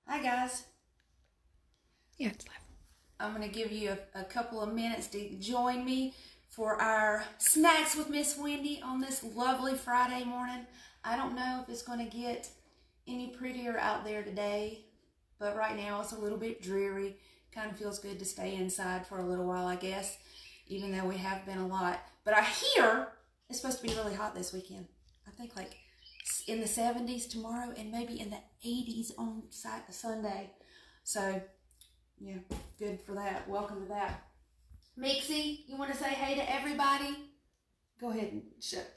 Hi guys. Yeah, it's live. I'm going to give you a couple of minutes to join me for our snacks with Miss Wendy on this lovely Friday morning. I don't know if it's going to get any prettier out there today, but right now it's a little bit dreary. Kind of feels good to stay inside for a little while, I guess, even though we have been a lot. But I hear it's supposed to be really hot this weekend. I think like in the 70s tomorrow and maybe in the 80s on Sunday. So, yeah, good for that. Welcome to that. Mixie, you want to say hey to everybody? Go ahead and shut.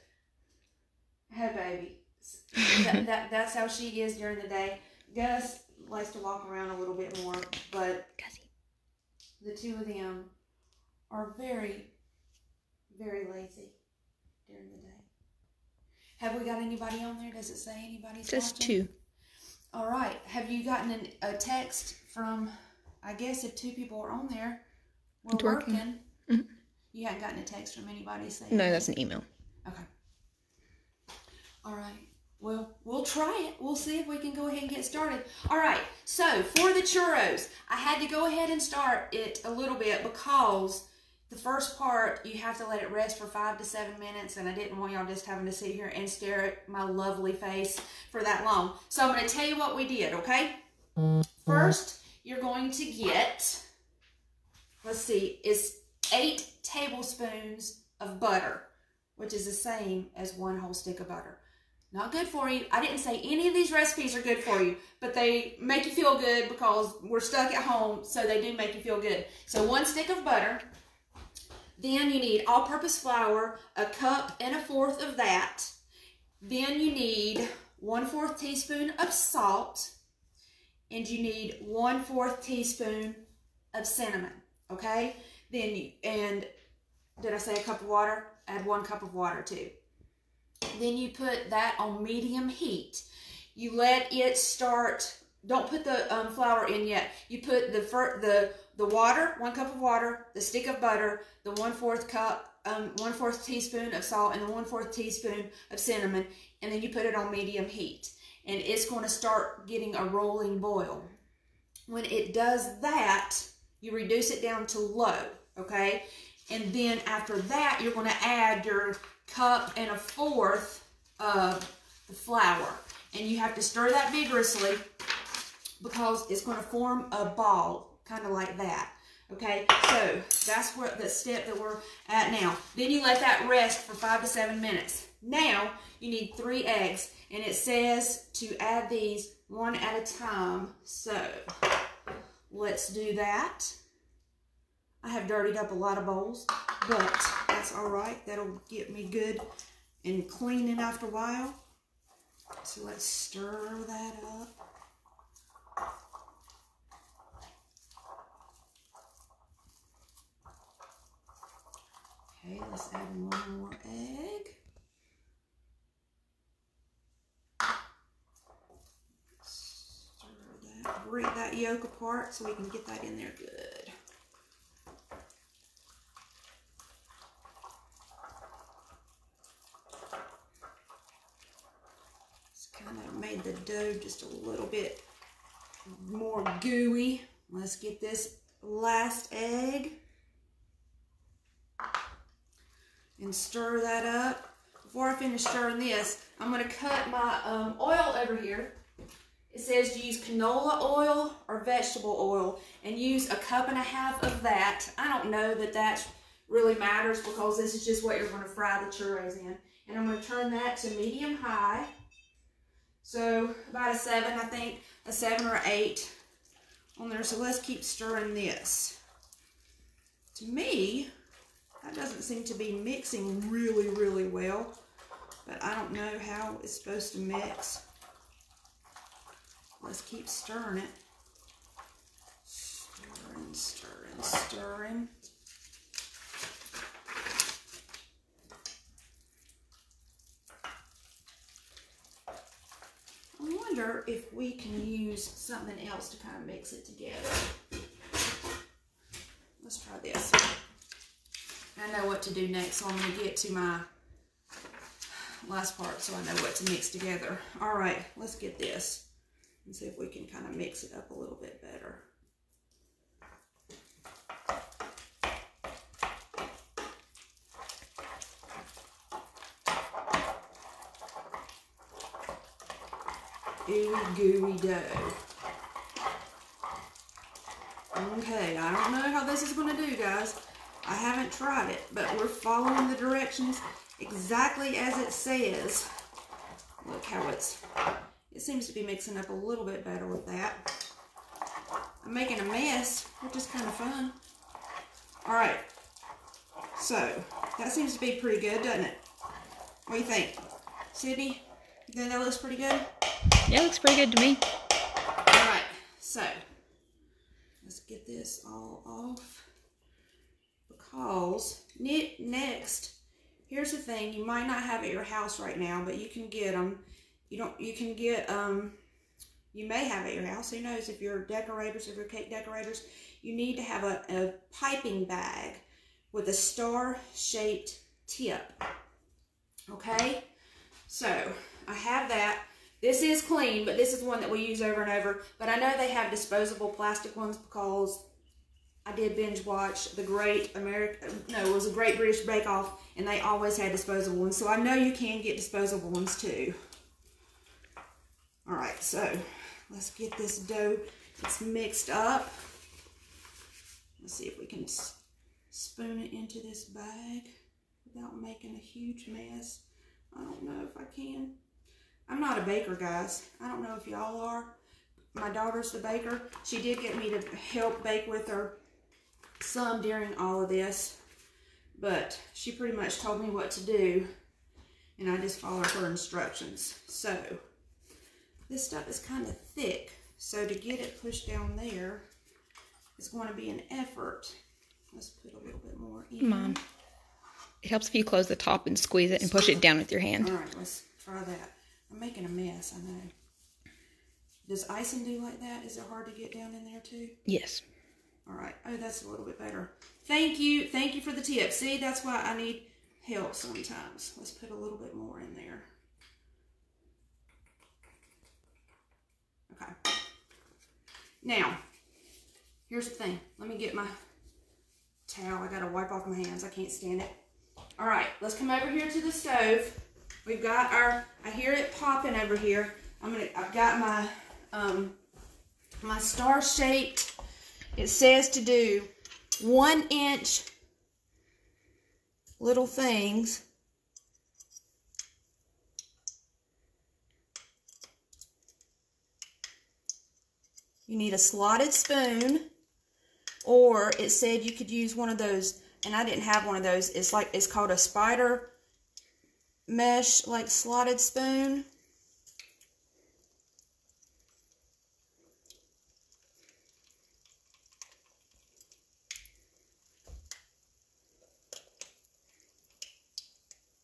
Hey, baby. That's how she is during the day. Gus likes to walk around a little bit more, but the two of them are very, very lazy during the day. Have we got anybody on there? Does it say anybody's Just watching? 2. All right. Have you gotten a text from, I guess if 2 people are on there, we're It's working. Mm-hmm. You haven't gotten a text from anybody saying No, that's an email. Okay. All right. Well, we'll try it. We'll see if we can go ahead and get started. All right. So, for the churros, I had to go ahead and start it a little bit because the first part, you have to let it rest for 5 to 7 minutes, and I didn't want y'all just having to sit here and stare at my lovely face for that long. So, I'm going to tell you what we did, okay? First, you're going to get, let's see, it's 8 tablespoons of butter, which is the same as 1 whole stick of butter. Not good for you. I didn't say any of these recipes are good for you, but they make you feel good because we're stuck at home, so they do make you feel good. So 1 stick of butter. Then you need all-purpose flour, 1 1/4 cups of that. Then you need 1/4 teaspoon of salt, and you need 1/4 teaspoon of cinnamon. Okay. Then did I say a cup of water? Add 1 cup of water too. Then you put that on medium heat. You let it start. Don't put the flour in yet. You put the water, 1 cup of water, the stick of butter, the 1/4 cup, 1/4 teaspoon of salt, and the 1/4 teaspoon of cinnamon, and then you put it on medium heat. And it's going to start getting a rolling boil. When it does that, you reduce it down to low, okay? And then after that, you're going to add your 1 1/4 cups of the flour. And you have to stir that vigorously because it's going to form a ball, kind of like that. Okay, so that's the step that we're at now. Then you let that rest for 5 to 7 minutes. Now, you need 3 eggs, and it says to add these 1 at a time. So, let's do that. I have dirtied up a lot of bowls, but that's all right. That'll get me good and cleaning after a while. So let's stir that up. Okay, let's add 1 more egg. Stir that, break that yolk apart so we can get that in there good. Kind of made the dough just a little bit more gooey. Let's get this last egg and stir that up. Before I finish stirring this, I'm going to cut my oil over here. It says to use canola oil or vegetable oil and use 1.5 cups of that. I don't know that that really matters because this is just what you're going to fry the churros in. And I'm going to turn that to medium high. So about a 7, I think, a 7 or 8 on there. So let's keep stirring this. To me, that doesn't seem to be mixing really, really well, but I don't know how it's supposed to mix. Let's keep stirring it. Stirring, stirring, stirring. I wonder if we can use something else to kind of mix it together. Let's try this. I know what to do next, so I'm going to get to my last part so I know what to mix together. All right, let's get this. and see if we can kind of mix it up a little bit better. Ooey gooey dough. Okay, I don't know how this is going to do, guys. I haven't tried it, but we're following the directions exactly as it says. Look how it seems to be mixing up a little bit better with that. I'm making a mess, which is kind of fun. All right, so that seems to be pretty good, doesn't it? What do you think, Sydney? You think that looks pretty good? Yeah, looks pretty good to me. All right, so let's get this all off, because next, here's the thing, you might not have at your house right now, but you can get them. You may have at your house, who knows, if you're decorators, if you're cake decorators, you need to have a piping bag with a star-shaped tip, okay? So, I have that. This is clean, but this is one that we use over and over. But I know they have disposable plastic ones because I did binge watch the Great British Bake Off, and they always had disposable ones. So I know you can get disposable ones too. All right, so let's get this dough. It's mixed up. Let's see if we can spoon it into this bag without making a huge mess. I don't know if I can. I'm not a baker, guys. I don't know if y'all are. My daughter's the baker. She did get me to help bake with her some during all of this, but she pretty much told me what to do, and I just followed her instructions. So this stuff is kind of thick, so to get it pushed down there is going to be an effort. Let's put a little bit more in. Mom, it helps if you close the top and squeeze it and push it down with your hand. All right, let's try that. I'm making a mess, I know. Does icing do like that? Is it hard to get down in there too? Yes. All right. Oh, that's a little bit better. Thank you. Thank you for the tip. See, that's why I need help sometimes. Let's put a little bit more in there. Okay. Now, here's the thing. Let me get my towel. I got to wipe off my hands. I can't stand it. All right. Let's come over here to the stove. We've got I hear it popping over here. I've got my, my star-shaped, it says to do 1-inch little things. You need a slotted spoon, or it said you could use one of those, and I didn't have one of those. It's called a spider mesh, like slotted spoon.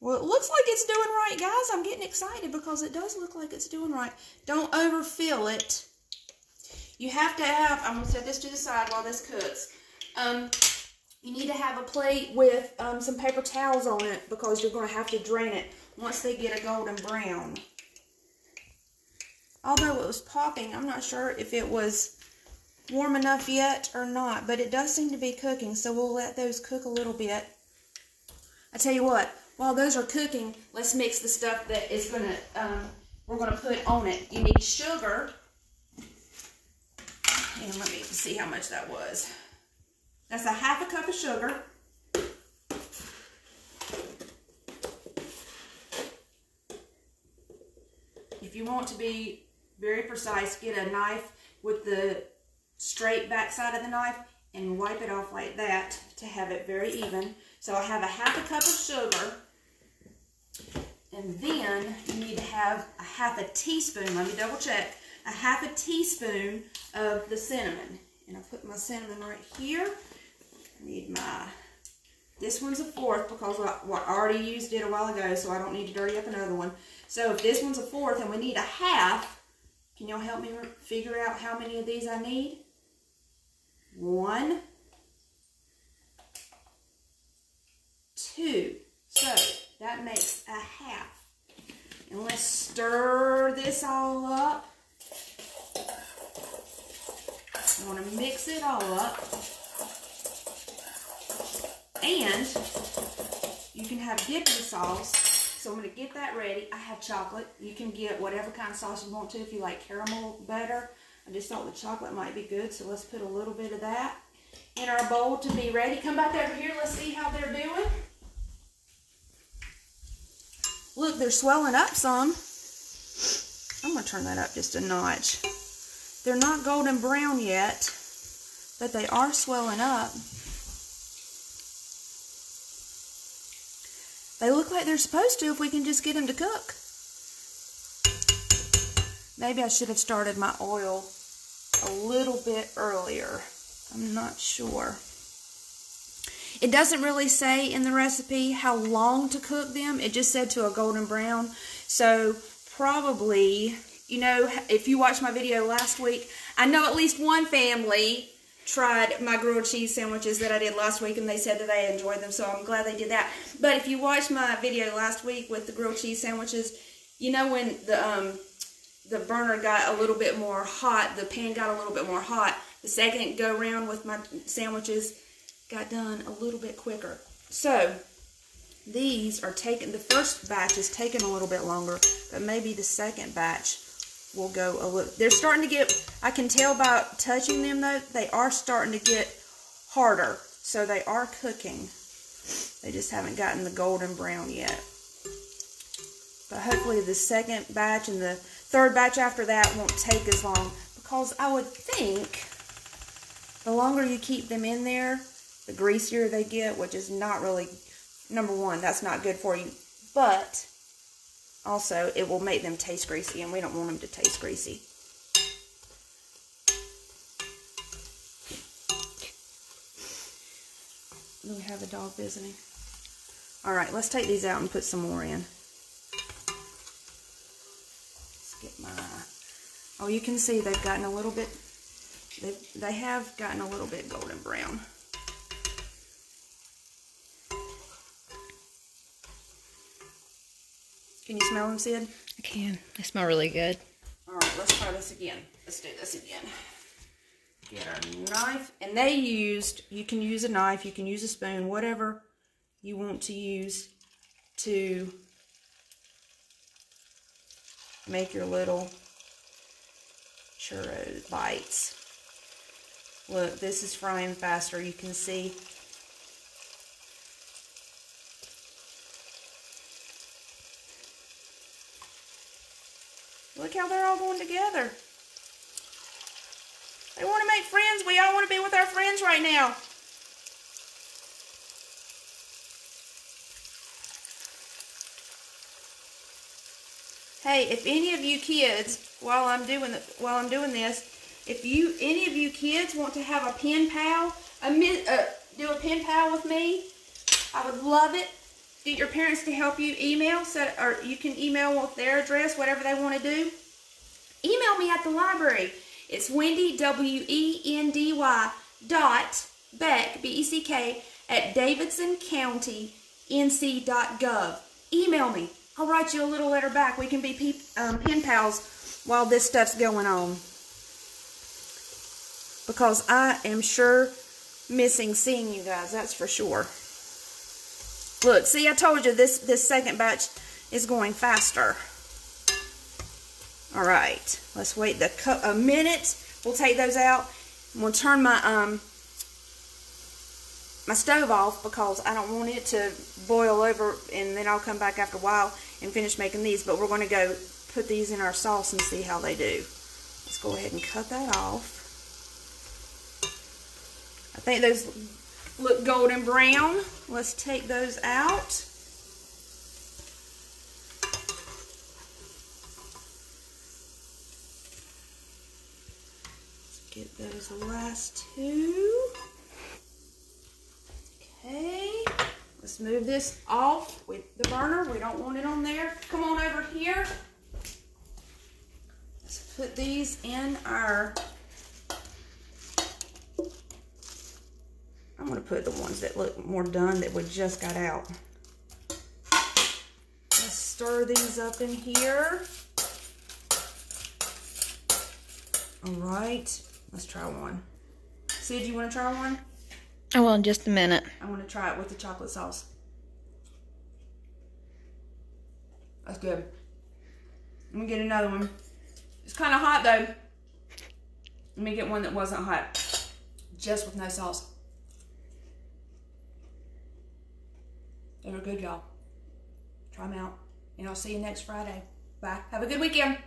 Well, it looks like it's doing right, guys. I'm getting excited because it does look like it's doing right. Don't overfill it. You have to have, I'm going to set this to the side while this cooks. You need to have a plate with some paper towels on it because you're going to have to drain it once they get a golden brown. Although it was popping, I'm not sure if it was warm enough yet or not, but it does seem to be cooking, so we'll let those cook a little bit. I tell you what, while those are cooking, let's mix the stuff that is going to, we're going to put on it. You need sugar, and let me see how much that was. That's a 1/2 cup of sugar. If you want to be very precise, get a knife with the straight back side of the knife and wipe it off like that to have it very even. So I have a 1/2 cup of sugar, and then you need to have a 1/2 teaspoon, let me double check, a 1/2 teaspoon of the cinnamon. And I put my cinnamon right here. I need this one's a 1/4 because I already used it a while ago, so I don't need to dirty up another one. So if this one's a 1/4 and we need a 1/2, can y'all help me figure out how many of these I need? 1, 2. So that makes a 1/2. And let's stir this all up. You want to mix it all up. And you can have dipping sauce. So I'm going to get that ready. I have chocolate. You can get whatever kind of sauce you want to. If you like caramel better, I just thought the chocolate might be good. So let's put a little bit of that in our bowl to be ready. Come back over here. Let's see how they're doing. Look, they're swelling up some. I'm going to turn that up just a notch. They're not golden brown yet, but they are swelling up. They look like they're supposed to if we can just get them to cook. Maybe I should have started my oil a little bit earlier. I'm not sure. It doesn't really say in the recipe how long to cook them. It just said to a golden brown. So probably, you know, if you watched my video last week, I know at least one family tried my grilled cheese sandwiches that I did last week, and they said that they enjoyed them, so I'm glad they did that. But if you watched my video last week with the grilled cheese sandwiches, you know when the burner got a little bit more hot, the pan got a little bit more hot, the second go round with my sandwiches got done a little bit quicker. So these are taking, the first batch is taking a little bit longer, but maybe the second batch will go a little. They're starting to get, I can tell by touching them though, they are starting to get harder. So they are cooking. They just haven't gotten the golden brown yet. But hopefully the second batch and the third batch after that won't take as long, because I would think the longer you keep them in there, the greasier they get, which is not really, number one, that's not good for you. But also, it will make them taste greasy, and we don't want them to taste greasy. Do we have a dog visiting? All right, let's take these out and put some more in. Let's get my... Oh, you can see they've gotten a little bit... They have gotten a little bit golden brown. Can you smell them, Sid? I can. They smell really good. All right, let's try this again. Let's do this again. Get our knife. And they used, you can use a knife, you can use a spoon, whatever you want to use to make your little churro bites. Look, this is frying faster, you can see. Look how they're all going together. They want to make friends. We all want to be with our friends right now. Hey, if any of you kids, while I'm doing this, if any of you kids want to have a pen pal, do a pen pal with me, I would love it. Get your parents to help you email, or you can email with their address, whatever they want to do. Email me at the library. It's Wendy, W-E-N-D-Y, .beck, B-E-C-K, at davidsoncounty.nc.gov. Email me. I'll write you a little letter back. We can be pen pals while this stuff's going on. Because I am sure missing seeing you guys, that's for sure. Look, see, I told you this second batch is going faster. All right, let's wait a minute. We'll take those out. We'll turn my my stove off because I don't want it to boil over, and then I'll come back after a while and finish making these. But we're going to go put these in our sauce and see how they do. Let's go ahead and cut that off. I think those look golden brown. Let's take those out. Let's get those last two. Okay. Let's move this off with the burner. We don't want it on there. Come on over here. Let's put these in our... I'm going to put the ones that look more done that we just got out. Let's stir these up in here. All right. Let's try one. Sid, you want to try one? I will in just a minute. I want to try it with the chocolate sauce. That's good. Let me get another one. It's kind of hot though. Let me get one that wasn't hot. Just with no sauce. They were good, y'all. Try them out. And I'll see you next Friday. Bye. Have a good weekend.